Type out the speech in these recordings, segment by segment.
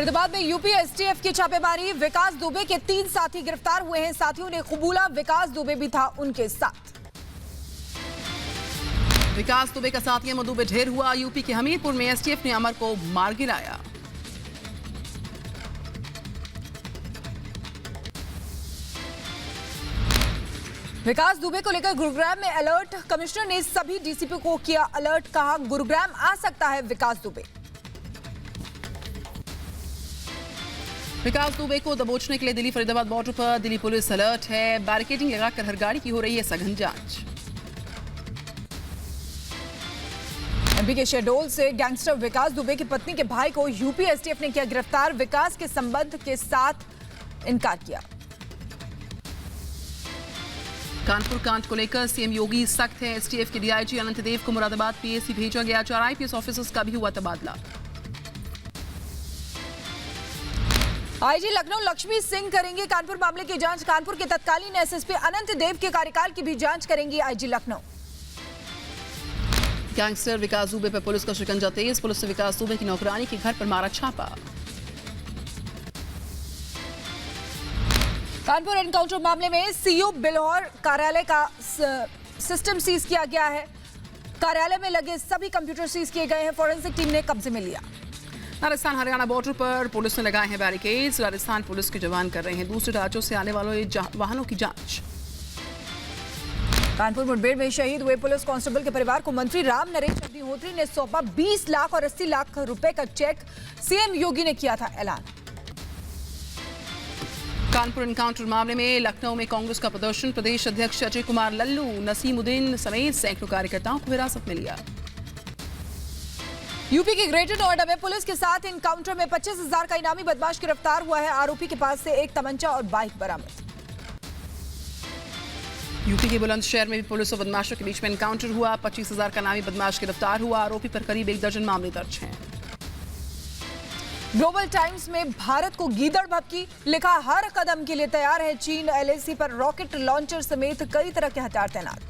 फरीदाबाद में UP STF की छापेमारी, विकास दुबे के 3 साथी गिरफ्तार हुए हैं। साथियों ने कबूला विकास दुबे भी था उनके साथ। विकास दुबे का साथियों मधु में ढेर हुआ। यूपी के हमीरपुर में एसटीएफ ने अमर को मार गिराया। विकास दुबे को लेकर गुरुग्राम में अलर्ट, कमिश्नर ने सभी डीसीपी को किया अलर्ट, कहा गुरुग्राम आ सकता है विकास दुबे। विकास दुबे को दबोचने के लिए दिल्ली फरीदाबाद बॉर्डर पर दिल्ली पुलिस अलर्ट है। बैरिकेडिंग लगाकर हर गाड़ी की हो रही है सघन जांच। एमपी के शहडोल से गैंगस्टर विकास दुबे की पत्नी के भाई को यूपी एसटीएफ ने किया गिरफ्तार। विकास के संबंध के साथ इनकार किया। कानपुर कांड को लेकर सीएम योगी सख्त है। एसटीएफ के डीआईजी अनंत देव को मुरादाबाद पीएसी भेजा गया। 4 आईपीएस ऑफिसर्स का भी हुआ तबादला। आईजी लखनऊ लक्ष्मी सिंह करेंगे कानपुर मामले की जांच। कानपुर के तत्कालीन एसएसपी अनंत देव के कार्यकाल की भी जांच करेंगी आईजी लखनऊ। गैंगस्टर विकास दुबे पर पुलिस का शिकंजा तेज। पुलिस ने विकास दुबे की नौकरानी के घर पर मारा छापा। कानपुर एनकाउंटर मामले में सीयू बिल्हौर कार्यालय का सिस्टम सीज किया गया है। कार्यालय में लगे सभी कंप्यूटर सीज किए गए हैं। फॉरेंसिक टीम ने कब्जे में लिया। राजस्थान हरियाणा बॉर्डर पर पुलिस ने लगाए हैं बैरिकेड्स। राजस्थान पुलिस के जवान कर रहे हैं दूसरे राज्यों से आने वालों वाहनों की जांच। कानपुर मुठभेड़ में शहीद हुए पुलिस कांस्टेबल के परिवार को मंत्री राम नरेश अग्निहोत्री ने सौंपा 20 लाख और 80 लाख रुपए का चेक। सीएम योगी ने किया था ऐलान। कानपुर एनकाउंटर मामले में लखनऊ में कांग्रेस का प्रदर्शन। प्रदेश अध्यक्ष अजय कुमार लल्लू, नसीमुद्दीन समेत सैकड़ों कार्यकर्ताओं को हिरासत में लिया। यूपी के ग्रेटर नोएडा में पुलिस के साथ एनकाउंटर में 25,000 का इनामी बदमाश गिरफ्तार हुआ है। आरोपी के पास से एक तमंचा और बाइक बरामद। यूपी के बुलंदशहर में भी पुलिस और बदमाशों के बीच में एनकाउंटर हुआ। 25,000 का इनामी बदमाश गिरफ्तार हुआ। आरोपी पर करीब 1 दर्जन मामले दर्ज हैं। ग्लोबल टाइम्स में भारत को गीदड़ भभकी, लिखा हर कदम के लिए तैयार है चीन। एलएसी पर रॉकेट लॉन्चर समेत कई तरह के हथियार तैनात।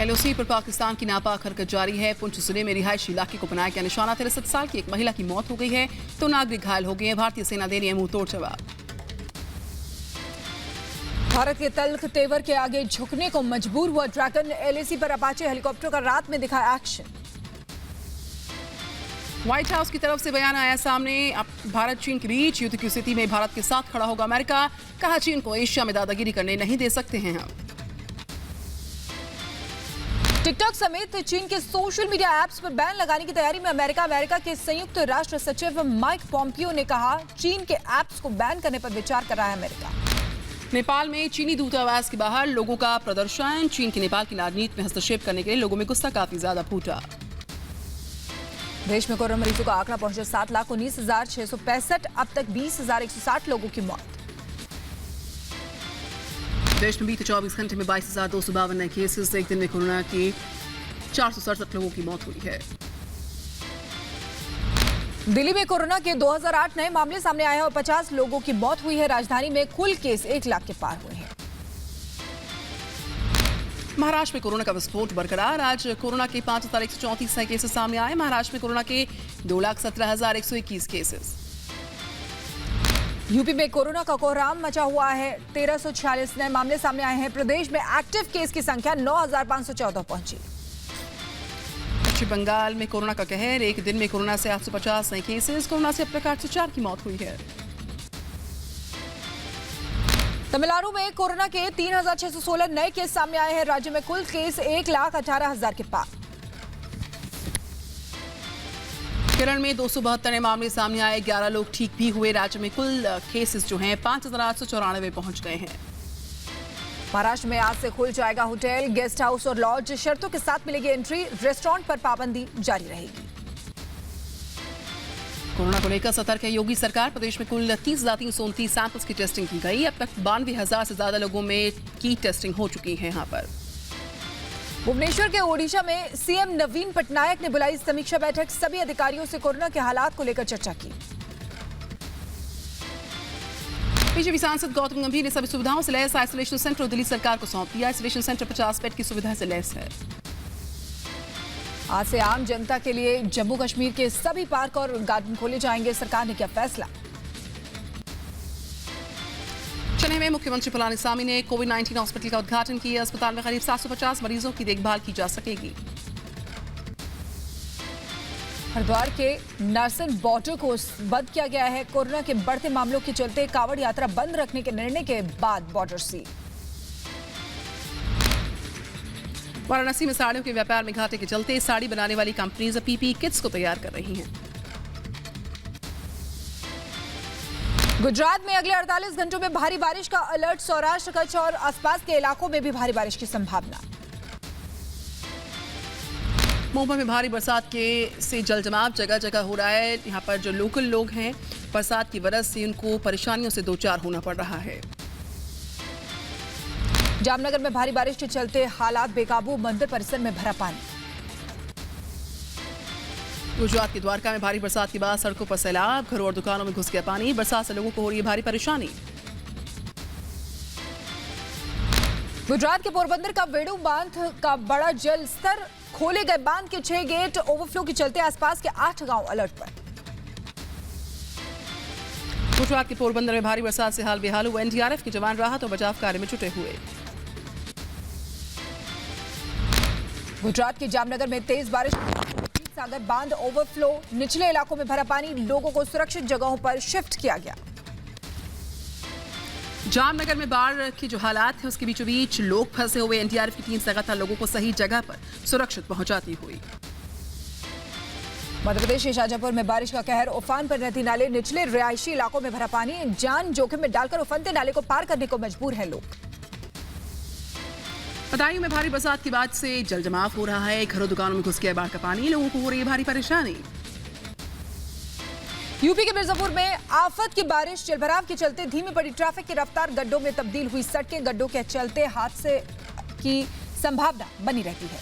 एलओसी पर पाकिस्तान की नापाक हरकत जारी है। पुंछ जिले में रिहायशी इलाके को बनाया गया निशाना। 63 साल की एक महिला की मौत हो गई है तो नागरिक घायल हो गए हैं। भारतीय सेना दे रही है मुंह तोड़ जवाब। भारत के तल्ख तेवर के आगे झुकने को मजबूर हुआ ड्रैगन। एलएसी पर अपाचे हेलीकॉप्टर का रात में दिखा एक्शन। व्हाइट हाउस की तरफ से बयान आया सामने। भारत चीन के बीच युद्ध की स्थिति में भारत के साथ खड़ा होगा अमेरिका। कहा चीन को एशिया में दादागिरी करने नहीं दे सकते हैं हम। टिकटॉक समेत चीन के सोशल मीडिया ऐप्स पर बैन लगाने की तैयारी में अमेरिका। अमेरिका के संयुक्त राष्ट्र सचिव माइक पॉम्पियो ने कहा चीन के ऐप्स को बैन करने पर विचार कर रहा है अमेरिका। नेपाल में चीनी दूतावास के बाहर लोगों का प्रदर्शन। चीन की नेपाल की राजनीति में हस्तक्षेप करने के लिए लोगों में गुस्सा काफी ज्यादा फूटा। देश में कोरोना मरीजों का आंकड़ा पहुंचा 7,19,665। अब तक 20,160 लोगों की मौत। देश में बीते 24 घंटे में 22,252 नए केसेस। एक दिन में कोरोना की 467 लोगों की मौत हुई है। दिल्ली में कोरोना के 2008 नए मामले सामने आए हैं और 50 लोगों की मौत हुई है। राजधानी में कुल केस 1 लाख के पार हुए हैं। महाराष्ट्र में कोरोना का विस्फोट बरकरार। आज कोरोना के 5,134 नए केसेस सामने आए। महाराष्ट्र में कोरोना के 2,17,121 केसेस। यूपी में कोरोना का कोहराम मचा हुआ है। 1,346 नए मामले सामने आए हैं। प्रदेश में एक्टिव केस की संख्या 9,514 पहुंची। पश्चिम बंगाल में कोरोना का कहर। एक दिन में कोरोना से 850 नए केसेस। कोरोना से अब तक 804 की मौत हुई है। तमिलनाडु में कोरोना के 3,616 नए केस सामने आए हैं। राज्य में कुल केस 1,18,000 के पार। केरल में 272 नए मामले सामने आए। 11 लोग ठीक भी हुए। राज्य में कुल केसेस जो हैं 5,894 पहुंच गए हैं। महाराष्ट्र में आज से खुल जाएगा होटल, गेस्ट हाउस और लॉज। शर्तों के साथ मिलेगी एंट्री। रेस्टोरेंट पर पाबंदी जारी रहेगी। कोरोना को लेकर सतर्क है योगी सरकार। प्रदेश में कुल 30,329 सैंपल्स की टेस्टिंग की गई। अब तक 92,000 से ज्यादा लोगों में की टेस्टिंग हो चुकी है। यहाँ पर भुवनेश्वर के ओडिशा में सीएम नवीन पटनायक ने बुलाई समीक्षा बैठक। सभी अधिकारियों से कोरोना के हालात को लेकर चर्चा की। बीजेपी सांसद गौतम गंभीर ने सभी सुविधाओं से लैस आइसोलेशन सेंटर दिल्ली सरकार को सौंप दिया। आइसोलेशन सेंटर 50 बेड की सुविधा से लैस है। आज से आम जनता के लिए जम्मू कश्मीर के सभी पार्क और गार्डन खोले जाएंगे, सरकार ने किया फैसला। चेन्नई में मुख्यमंत्री पलानीसामी ने कोविड-19 हॉस्पिटल का उद्घाटन किया। अस्पताल में करीब 750 मरीजों की देखभाल की जा सकेगी। हरिद्वार के नरसन बॉर्डर को बंद किया गया है। कोरोना के बढ़ते मामलों के चलते कांवड़ यात्रा बंद रखने के निर्णय के बाद बॉर्डर सील। वाराणसी में साड़ियों के व्यापार में घाटे के चलते साड़ी बनाने वाली कंपनीज पीपीई किट्स को तैयार कर रही हैं। गुजरात में अगले 48 घंटों में भारी बारिश का अलर्ट। सौराष्ट्र, कच्छ और आसपास के इलाकों में भी भारी बारिश की संभावना। मुंबई में भारी बरसात से जल जमाव जगह जगह हो रहा है। यहाँ पर जो लोकल लोग हैं, बरसात की वजह से उनको परेशानियों से दो चार होना पड़ रहा है। जामनगर में भारी बारिश के चलते हालात बेकाबू, मंदिर परिसर में भरा पानी। गुजरात के द्वारका में भारी बरसात के बाद सड़कों पर सैलाब, घरों और दुकानों में घुस गया पानी। बरसात से लोगों को हो रही है भारी परेशानी। गुजरात के पोरबंदर का वेणु बांध का बड़ा जल स्तर, खोले गए बांध के 6 गेट। ओवरफ्लो के चलते आसपास के 8 गांव अलर्ट पर। गुजरात के पोरबंदर में भारी बरसात से हाल बेहाल हुआ। एनडीआरएफ के जवान राहत और बचाव कार्य में जुटे हुए। गुजरात के जामनगर में तेज बारिश, सागर बांध ओवरफ्लो, निचले इलाकों में भरा पानी। लोगों को सुरक्षित जगहों पर शिफ्ट किया गया। जामनगर में बाढ़ के जो हालात हैं उसके बीचों बीच लोग फंसे हुए। एनडीआरएफ की टीम लगातार लोगों को सही जगह पर सुरक्षित पहुंचाती हुई। मध्य प्रदेश के शाजापुर में बारिश का कहर, उफान पर नदी नाले, निचले रिहायशी इलाकों में भरा पानी। जान जोखिम में डालकर उफनते नाले को पार करने को मजबूर हैं लोग। बदायूं में भारी बरसात के बाद से जल जमाव हो रहा है। घरों दुकानों में घुस गया बाढ़ का पानी। लोगों को हो रही है भारी परेशानी। यूपी के मिर्जापुर में आफत की बारिश, जलभराव के चलते धीमी पड़ी ट्रैफिक की रफ्तार, गड्ढों में तब्दील हुई सड़कें। गड्ढों के चलते हादसे की संभावना बनी रहती है।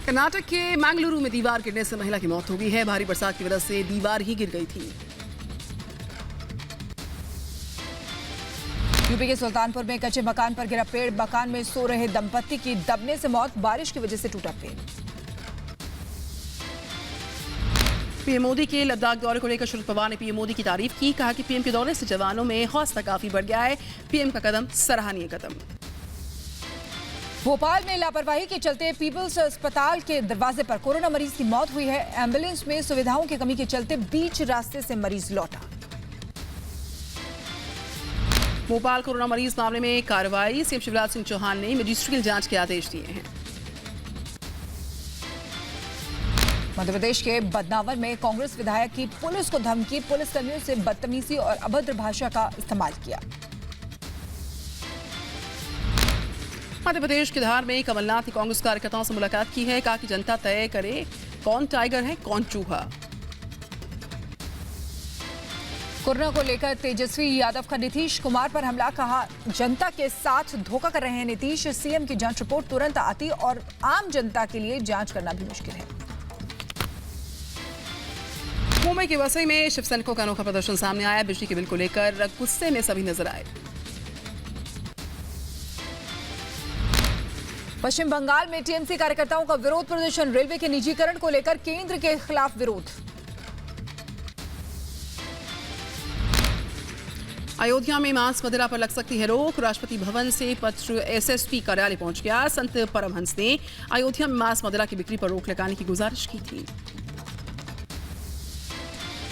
कर्नाटक के मंगलुरु में दीवार गिरने से महिला की मौत हो गई है। भारी बरसात की वजह से दीवार ही गिर गई थी। यूपी के सुल्तानपुर में कच्चे मकान पर गिरा पेड़, मकान में सो रहे दंपति की दबने से मौत, बारिश की वजह से टूटा पेड़। पीएम मोदी के लद्दाख दौरे को लेकर शरद पवार ने पीएम मोदी की तारीफ की। कहा कि पीएम के दौरे से जवानों में हौसला काफी बढ़ गया है। पीएम का कदम सराहनीय कदम। भोपाल में लापरवाही के चलते पीपल्स अस्पताल के दरवाजे पर कोरोना मरीज की मौत हुई है। एम्बुलेंस में सुविधाओं की कमी के चलते बीच रास्ते से मरीज लौटा। भोपाल कोरोना मरीज मामले में कार्रवाई, सीएम शिवराज सिंह चौहान ने मजिस्ट्रियल जांच के आदेश दिए हैं। मध्य प्रदेश के बदनावर में कांग्रेस विधायक की पुलिस को धमकी, पुलिसकर्मियों से बदतमीजी और अभद्र भाषा का इस्तेमाल किया। मध्य प्रदेश के धार में कमलनाथ ने कांग्रेस कार्यकर्ताओं से मुलाकात की है। कहा कि जनता तय करे कौन टाइगर है कौन चूहा। कोरोना को लेकर तेजस्वी यादव का नीतीश कुमार पर हमला, कहा जनता के साथ धोखा कर रहे हैं नीतीश। सीएम की जांच रिपोर्ट तुरंत आती और आम जनता के लिए जांच करना भी मुश्किल है। मुंबई के वसई में शिवसैनिकों का अनोखा प्रदर्शन सामने आया। बिजली के बिल को लेकर गुस्से में सभी नजर आए। पश्चिम बंगाल में टीएमसी कार्यकर्ताओं का विरोध प्रदर्शन, रेलवे के निजीकरण को लेकर केंद्र के खिलाफ विरोध। अयोध्या में मांस मदिरा पर लग सकती है रोक। राष्ट्रपति भवन से पत्र एसएसपी कार्यालय पहुंच गया। संत परमहंस ने अयोध्या में मांस मदिरा की बिक्री पर रोक लगाने की गुजारिश की थी।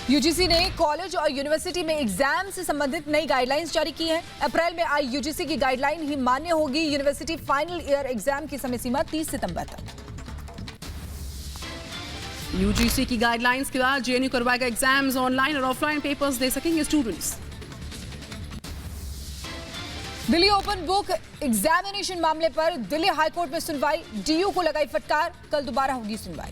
यूजीसी ने कॉलेज और यूनिवर्सिटी में एग्जाम से संबंधित नई गाइडलाइंस जारी की है। अप्रैल में आई यूजीसी की गाइडलाइन ही मान्य होगी। यूनिवर्सिटी फाइनल ईयर एग्जाम की समय सीमा 30 सितंबर तक। यूजीसी की गाइडलाइंस के बाद जेएनयू करवाएगा एग्जाम्स, ऑनलाइन और ऑफलाइन पेपर्स दे सकेंगे students. Delhi open book examination मामले पर दिल्ली हाईकोर्ट में सुनवाई, डीयू को लगाई फटकार, कल दोबारा होगी सुनवाई।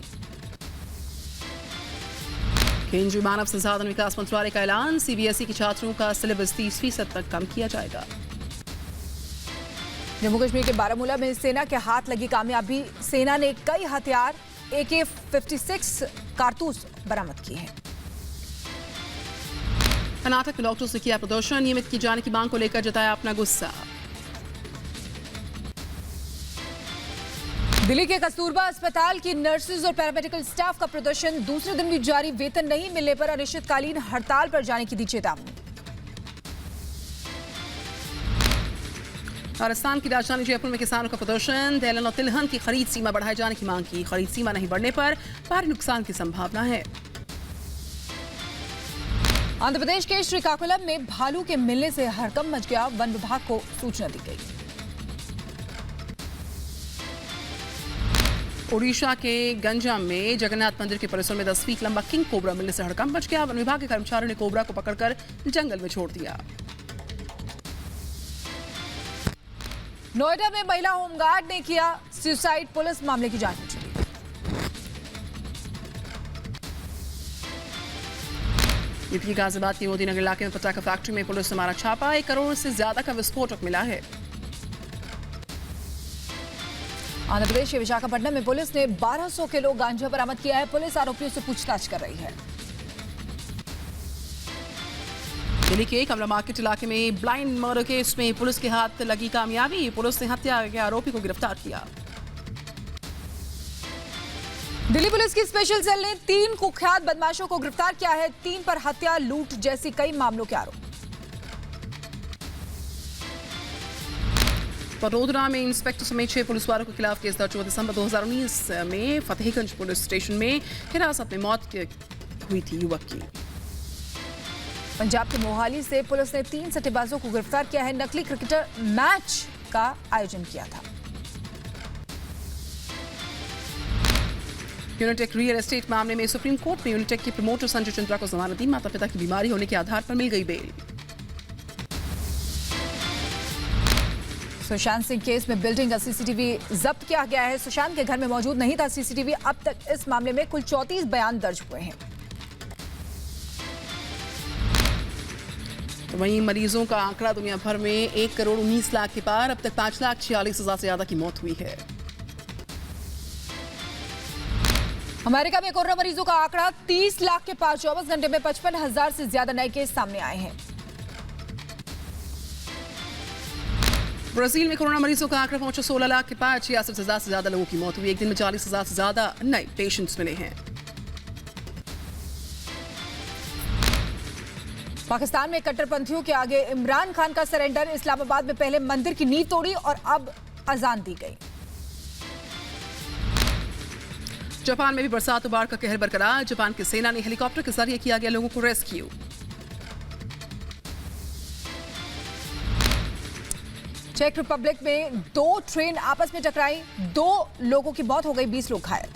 केंद्रीय मानव संसाधन विकास मंत्रालय का ऐलान, सीबीएसई के छात्रों का सिलेबस 30% तक कम किया जाएगा। जम्मू कश्मीर के बारामूला में सेना के हाथ लगी कामयाबी, सेना ने कई हथियार AK-56 कारतूस बरामद किए हैं। कर्नाटक में डॉक्टरों से किया प्रदर्शन, नियमित की जाने की मांग को लेकर जताया अपना गुस्सा। दिल्ली के कस्तूरबा अस्पताल की नर्सेज और पैरामेडिकल स्टाफ का प्रदर्शन, दूसरे दिन भी जारी, वेतन नहीं मिलने पर अनिश्चितकालीन हड़ताल पर जाने की दी चेतावनी। राजस्थान की राजधानी जयपुर में किसानों का प्रदर्शन, दलहन और तिलहन की खरीद सीमा बढ़ाए जाने की मांग की। खरीद सीमा नहीं बढ़ने पर भारी नुकसान की संभावना है। आंध्र प्रदेश के श्रीकाकुलम में भालू के मिलने से हड़कंप मच गया, वन विभाग को सूचना दी गई। ओडिशा के गंजाम में जगन्नाथ मंदिर के परिसर में 10 फीट लंबा किंग कोबरा मिलने से हड़कंप मच गया। वन विभाग के कर्मचारियों ने कोबरा को पकड़कर जंगल में छोड़ दिया। नोएडा में महिला होमगार्ड ने किया सुसाइड, पुलिस मामले की जांच में जुटी। यूपी के गाजियाबाद के मोदी नगर इलाके में पटाखा फैक्ट्री में पुलिस ने मारा छापा, 1 करोड़ से ज्यादा का विस्फोटक मिला है। आंध्र प्रदेश के विशाखापट्टनम में पुलिस ने 1200 किलो गांजा बरामद किया है। पुलिस आरोपियों से पूछताछ कर रही है। दिल्ली के कमला मार्केट इलाके में ब्लाइंड मर्डर केस में पुलिस के हाथ लगी कामयाबी, पुलिस ने हत्या के आरोपी को गिरफ्तार किया। दिल्ली पुलिस की स्पेशल सेल ने 3 कुख्यात बदमाशों को गिरफ्तार किया है। 3 पर हत्या, लूट जैसी कई मामलों के आरोप। वडोदरा में इंस्पेक्टर समेत 6 पुलिस वालों के खिलाफ केस दर्ज हुआ। दिसंबर 2019 में फतेहगंज पुलिस स्टेशन में हिरासत में मौत हुई थी युवक की। पंजाब के मोहाली से पुलिस ने 3 सट्टेबाजों को गिरफ्तार किया है। नकली क्रिकेटर मैच का आयोजन किया था। यूनिटेक रियल एस्टेट मामले में सुप्रीम कोर्ट में यूनिटेक के प्रमोटर संजय चंद्रा को जमानत दी। माता पिता की बीमारी होने के आधार पर मिल गई बेल। सुशांत सिंह केस में बिल्डिंग का सीसीटीवी जब्त किया गया है। सुशांत के घर में मौजूद नहीं था सीसीटीवी। अब तक इस मामले में कुल 34 बयान दर्ज हुए हैं। तो वहीं मरीजों का आंकड़ा दुनिया भर में 1 करोड़ 19 लाख के पार, अब तक 5,46,000 से ज्यादा की मौत हुई है। अमेरिका में कोरोना मरीजों का आंकड़ा 30 लाख के पार, 24 घंटे में 55,000 से ज्यादा नए केस सामने आए हैं। ब्राजील में कोरोना मरीजों का आंकड़ा पहुंचा 16 लाख के पार, 66,000 से ज्यादा लोगों की मौत हुई। एक दिन में 40,000 से ज्यादा नए पेशेंट्स मिले हैं। पाकिस्तान में कट्टरपंथियों के आगे इमरान खान का सरेंडर। इस्लामाबाद में पहले मंदिर की नींव तोड़ी और अब अजान दी गई। जापान में भी बरसात और बाढ़ का कहर बरकरार। जापान की सेना ने हेलीकॉप्टर के जरिए किया गया लोगों को रेस्क्यू। चेक रिपब्लिक में 2 ट्रेन आपस में टकराई, 2 लोगों की मौत हो गई, 20 लोग घायल।